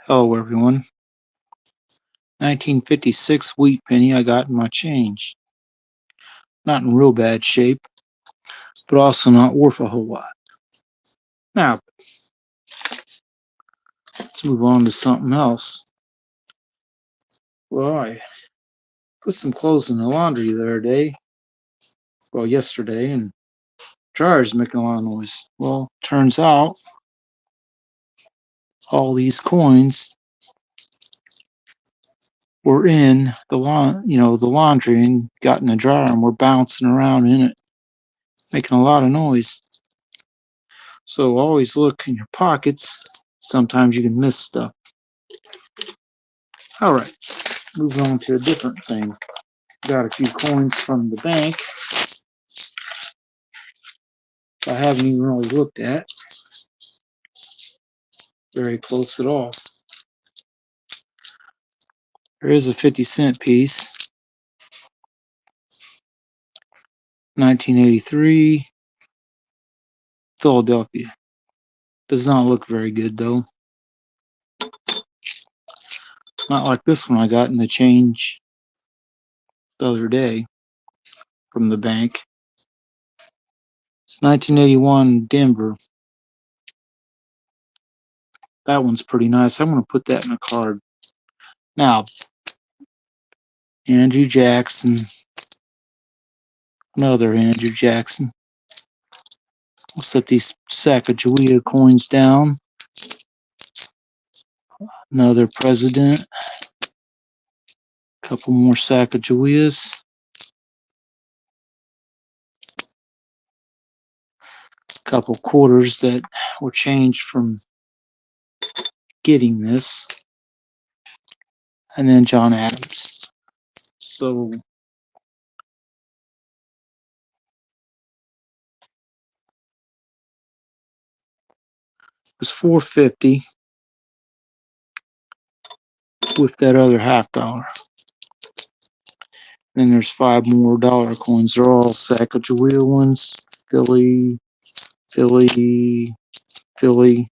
Hello everyone. 1956 wheat penny I got in my change. Not in real bad shape, but also not worth a whole lot. Now, let's move on to something else. Well, I put some clothes in the laundry the other day, yesterday, and dryer's making a lot of noise. Well, turns out all these coins were in the laundry and got in the dryer and were bouncing around in it, making a lot of noise. So always look in your pockets. Sometimes you can miss stuff. All right, moving on to a different thing. Got a few coins from the bank I haven't even really looked at very close at all. There is a 50-cent piece, 1983, Philadelphia. Does not look very good though. Not like this one I got in the change the other day from the bank. It's 1981 Denver. That one's pretty nice. I'm going to put that in a card. Now, Andrew Jackson. Another Andrew Jackson. I'll set these Sacagawea coins down. Another president. Couple more Sacagaweas. Couple quarters that were changed from getting this. And then John Adams. So it was $4.50 with that other $50. Then there's 5 more dollar coins. They're all Sacagawea ones. Philly, Philly, Philly,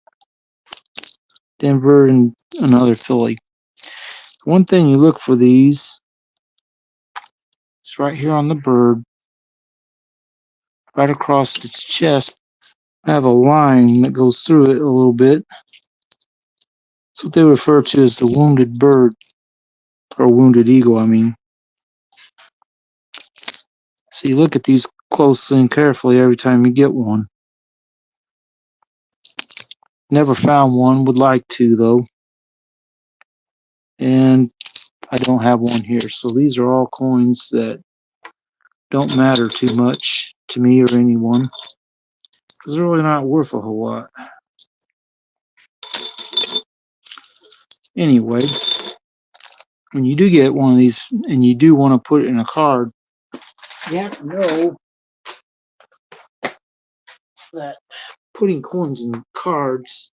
Denver, and another Philly. One thing you look for these, it's right here on the bird, right across its chest. I have a line that goes through it a little bit. It's what they refer to as the wounded bird, or wounded eagle, I mean. So you look at these closely and carefully every time you get one. Never found one, would like to though. And I don't have one here. So these are all coins that don't matter too much to me or anyone, because they're really not worth a whole lot. Anyway, when you do get one of these and you do want to put it in a card, you have to know that putting coins in cards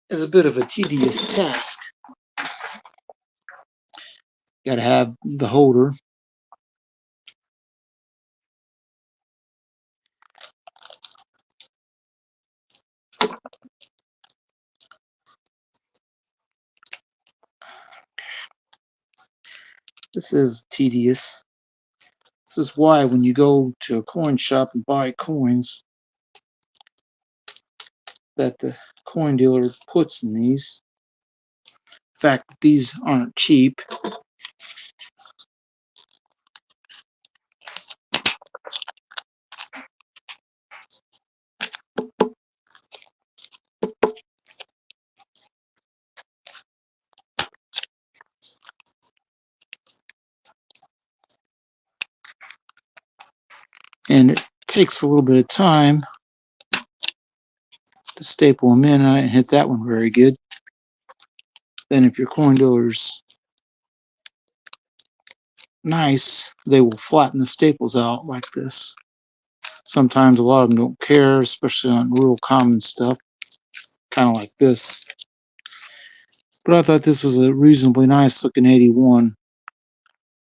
is a bit of a tedious task. You got to have the holder. This is tedious. This is why when you go to a coin shop and buy coins, that the coin dealer puts in these. In fact, these aren't cheap. And it takes a little bit of time to staple them in. I didn't hit that one very good. Then if your coin dealer's nice, they will flatten the staples out like this. Sometimes a lot of them don't care, especially on real common stuff, kind of like this. But I thought this was a reasonably nice looking 81.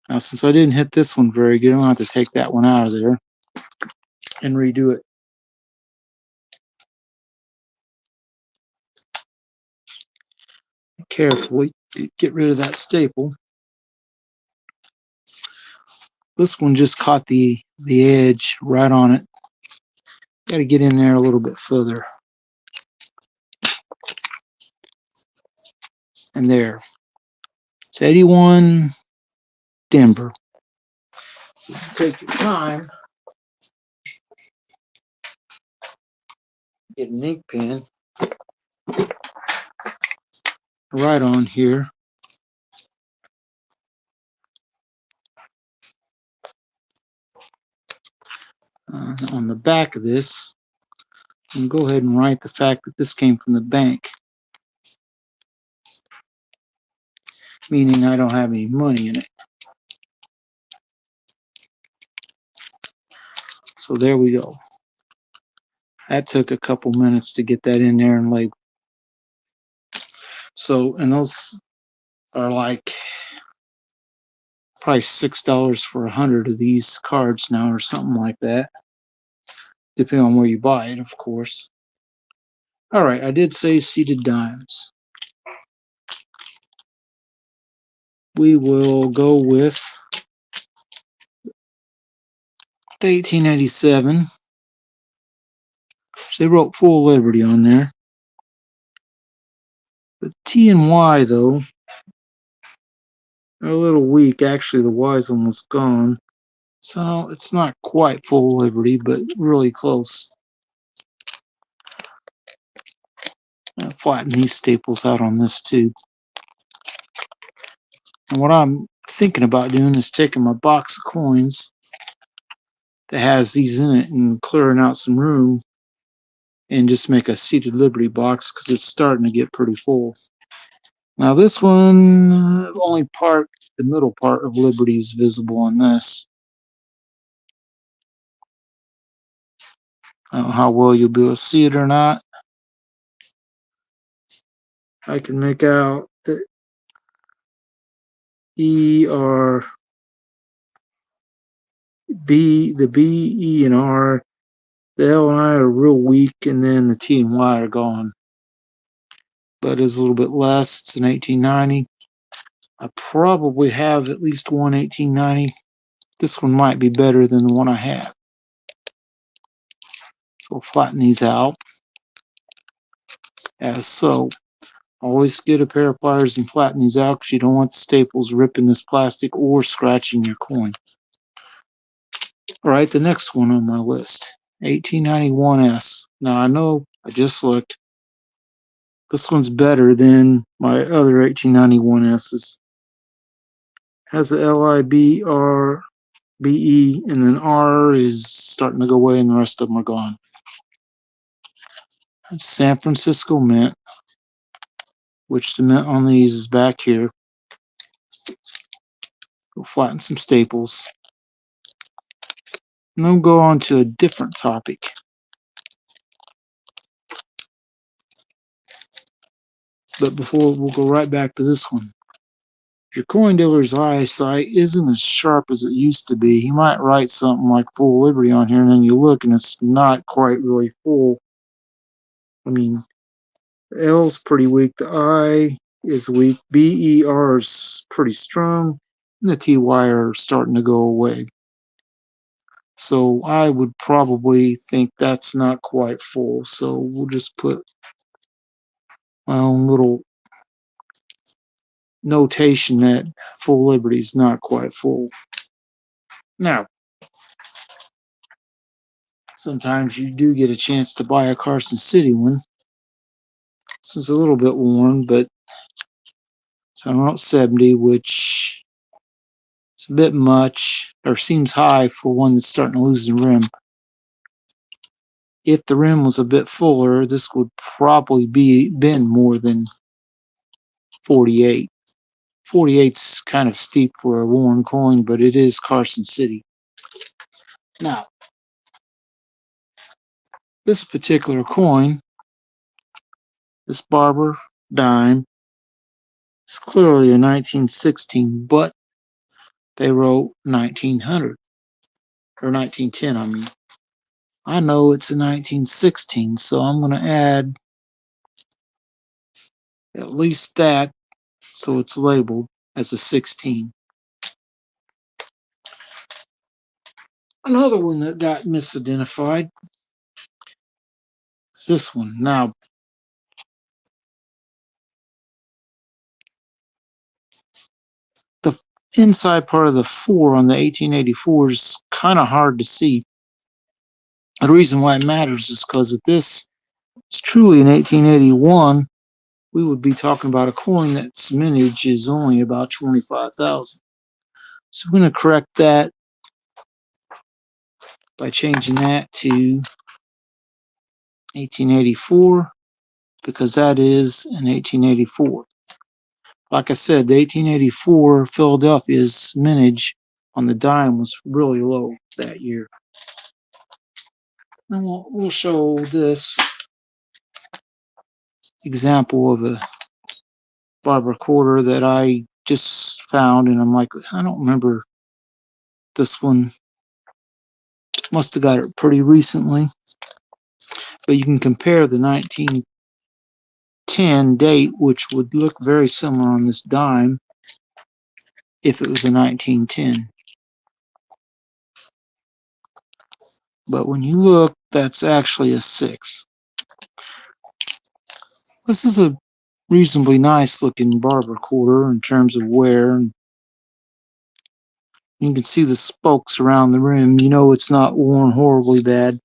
Now, since I didn't hit this one very good, I'm going to have to take that one out of there and redo it. carefully to get rid of that staple. This one just caught the edge right on it. Got to get in there a little bit further. And there. It's 81 Denver. Take your time. Get an ink pen. Right on here. On the back of this, and go ahead and write the fact that this came from the bank, meaning I don't have any money in it. So there we go. That took a couple minutes to get that in there and label. So, and those are like probably $6 for 100 of these cards now, or something like that, depending on where you buy it, of course. All right, I did say seeded dimes. We will go with the 1887. They wrote Full Liberty on there. The T and Y, though, are a little weak. Actually, the Y's almost gone. So it's not quite Full Liberty, but really close. I'll flatten these staples out on this too. And what I'm thinking about doing is taking my box of coins that has these in it and clearing out some room and just make a seeded Liberty box, because it's starting to get pretty full. Now this one, only part, the middle part of Liberty is visible on this. I don't know how well you'll be able to see it or not. I can make out the E, R, B, the B, E, and R. The L and I are real weak, and then the T and Y are gone. But it's a little bit less. It's an 1890. I probably have at least one 1890. This one might be better than the one I have. So we'll flatten these out as so. Always get a pair of pliers and flatten these out, because you don't want the staples ripping this plastic or scratching your coin. All right, the next one on my list, 1891S. Now I know I just looked. This one's better than my other 1891S's. Has the LIBRBE, and then R is starting to go away, and the rest of them are gone. San Francisco Mint, which the mint on these is back here. We'll flatten some staples. And then we'll go on to a different topic. But before, we'll go right back to this one. Your coin dealer's eyesight isn't as sharp as it used to be. He might write something like Full Liberty on here, and then you look and it's not quite really full. I mean, the L's pretty weak, the I is weak, B, E, R is pretty strong, and the T, Y are starting to go away. So I would probably think that's not quite full. So we'll just put my own little notation that Full Liberty is not quite full. Now, sometimes you do get a chance to buy a Carson City one. This is a little bit worn, but it's around 70, which is a bit much, or seems high for one that's starting to lose the rim. If the rim was a bit fuller, this would probably been more than 48. 48's kind of steep for a worn coin, but it is Carson City. Now, this particular coin, this Barber dime, is clearly a 1916, but they wrote 1900, or 1910, I mean. I know it's a 1916, so I'm going to add at least that So it's labeled as a 16. Another one that got misidentified is this one. Now, the inside part of the 4 on the 1884 is kind of hard to see. The reason why it matters is because if this is truly in 1881, we would be talking about a coin that's mintage is only about 25,000. So we're going to correct that by changing that to 1884 because that is an 1884. Like I said, the 1884 Philadelphia's mintage on the dime was really low that year. And we'll show this example of a barber quarter that I just found, and I'm like, I don't remember this one. Must have got it pretty recently. But you can compare the 1910 date, which would look very similar on this dime if it was a 1910. But when you look, that's actually a 6. This is a reasonably nice looking barber quarter in terms of wear. And you can see the spokes around the rim. You know it's not worn horribly bad.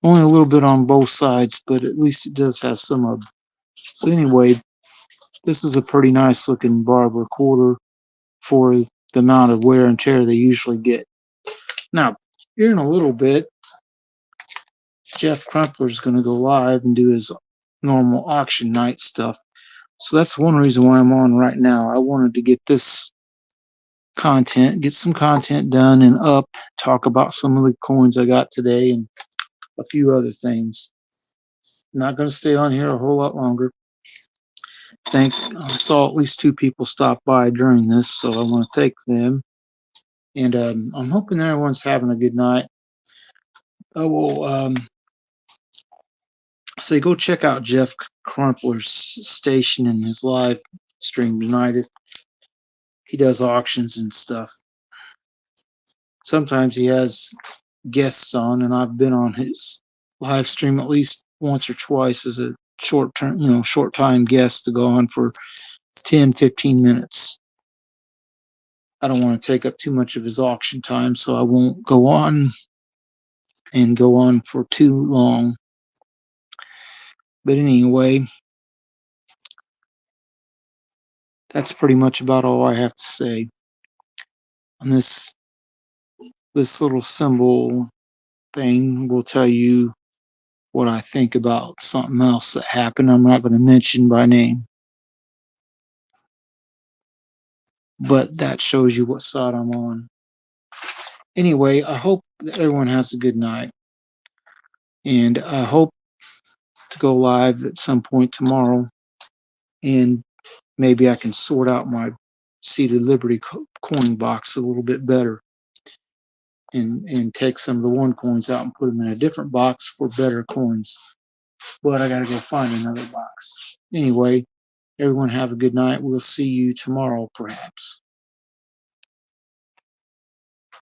Only a little bit on both sides, but at least it does have some of them. So anyway, this is a pretty nice looking barber quarter for the amount of wear and tear they usually get. Now, here in a little bit, Jeff Crumpler is going to go live and do his normal auction night stuff. So that's one reason why I'm on right now. I wanted to get this content, get some content done and up, talk about some of the coins I got today and a few other things. I'm not going to stay on here a whole lot longer. I saw at least 2 people stop by during this, so I want to thank them. And I'm hoping everyone's having a good night. I will say go check out Jeff Crumpler's station and his live stream tonight. He does auctions and stuff. Sometimes he has guests on, and I've been on his live stream at least once or twice as a short time guest to go on for 10, 15 minutes. I don't want to take up too much of his auction time, so I won't go on for too long. But anyway, that's pretty much about all I have to say on this little symbol thing. Will tell you what I think about something else that happened. I'm not going to mention by name, but that shows you what side I'm on. Anyway, I hope that everyone has a good night, and I hope to go live at some point tomorrow, and maybe I can sort out my Seated Liberty coin box a little bit better and take some of the one coins out and put them in a different box for better coins. But I got to go find another box. Anyway, everyone have a good night. We'll see you tomorrow, perhaps.